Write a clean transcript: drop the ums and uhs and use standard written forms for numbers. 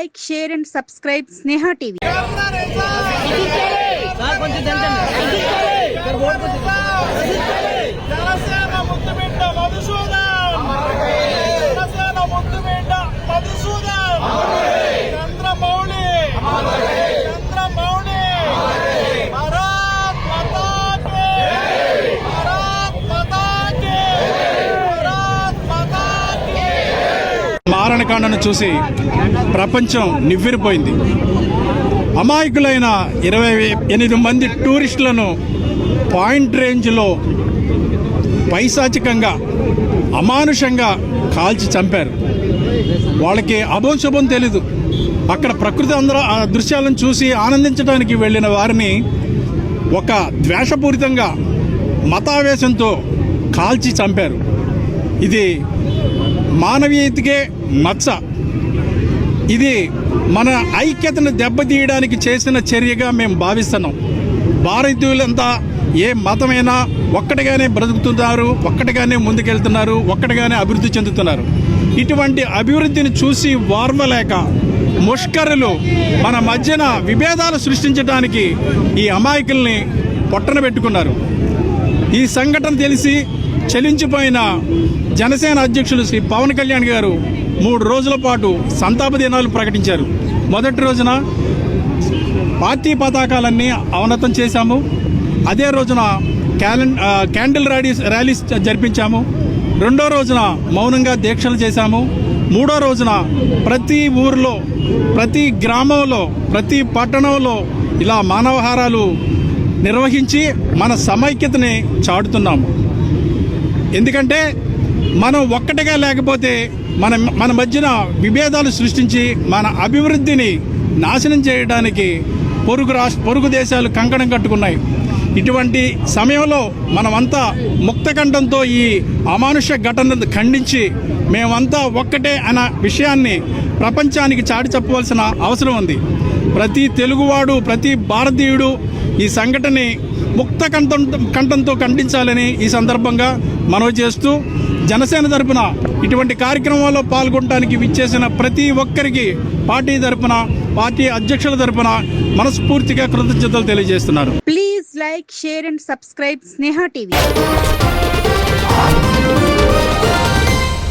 like, share and subscribe Sneha TV. మారణకాండను చూసి ప్రపంచం నివ్వెరపోయింది. అమాయకులైన 28 మంది టూరిస్టులను పాయింట్ రేంజ్లో పైశాచికంగా అమానుషంగా కాల్చి చంపారు. వాళ్ళకి అభం శుభం తెలీదు. అక్కడ ప్రకృతి అందరూ ఆ దృశ్యాలను చూసి ఆనందించడానికి వెళ్ళిన వారిని ఒక ద్వేషపూరితంగా మతావేశంతో కాల్చి చంపారు. ఇది మానవీయతకే మచ్చ. ఇది మన ఐక్యతను దెబ్బతీయడానికి చేసిన చర్యగా మేము భావిస్తున్నాం. భారతీయులంతా ఏ మతమైనా ఒక్కటిగానే బ్రతుకుతున్నారు, ఒక్కటిగానే ముందుకెళ్తున్నారు, ఒక్కటిగానే అభివృద్ధి చెందుతున్నారు. ఇటువంటి అభివృద్ధిని చూసి వార్వలేక ముష్కరులు మన మధ్యన విభేదాలు సృష్టించడానికి ఈ అమాయకుల్ని పొట్టన పెట్టుకున్నారు. ఈ సంఘటన తెలిసి చలించిపోయిన జనసేన అధ్యక్షులు శ్రీ పవన్ కళ్యాణ్ గారు 3 రోజుల పాటు సంతాప దినాలు ప్రకటించారు. మొదటి రోజున పార్టీ పతాకాలన్నీ అవనతం చేశాము. అదే రోజున క్యాండిల్ ర్యాలీస్ జరిపించాము. రెండో రోజున మౌనంగా దీక్షలు చేశాము. మూడో రోజున ప్రతి ఊరిలో, ప్రతి గ్రామంలో, ప్రతి పట్టణంలో ఇలా మానవహారాలు నిర్వహించి మన సమైక్యతని చాటుతున్నాము. ఎందుకంటే మనం ఒక్కటిగా లేకపోతే మన మధ్యన విభేదాలు సృష్టించి మన అభివృద్ధిని నాశనం చేయడానికి పొరుగు దేశాలు కంకణం కట్టుకున్నాయి. ఇటువంటి సమయంలో మనమంతా ముక్తకంఠంతో ఈ అమానుష ఘటనను ఖండించి మేమంతా ఒక్కటే అన్న విషయాన్ని ప్రపంచానికి చాటి చెప్పవలసిన అవసరం ఉంది. ప్రతి తెలుగువాడు, ప్రతి భారతీయుడు ఈ సంఘటనని ముక్త కంఠంతో ఖండించాలని ఈ సందర్భంగా మనవి చేస్తూ, జనసేన తరపున ఇటువంటి కార్యక్రమాల్లో పాల్గొనడానికి విచ్చేసిన ప్రతి ఒక్కరికి పార్టీ తరపున, పార్టీ అధ్యక్షుల తరపున మనస్ఫూర్తిగా కృతజ్ఞతలు తెలియజేస్తున్నారు. Please like, share and subscribe Sneha TV.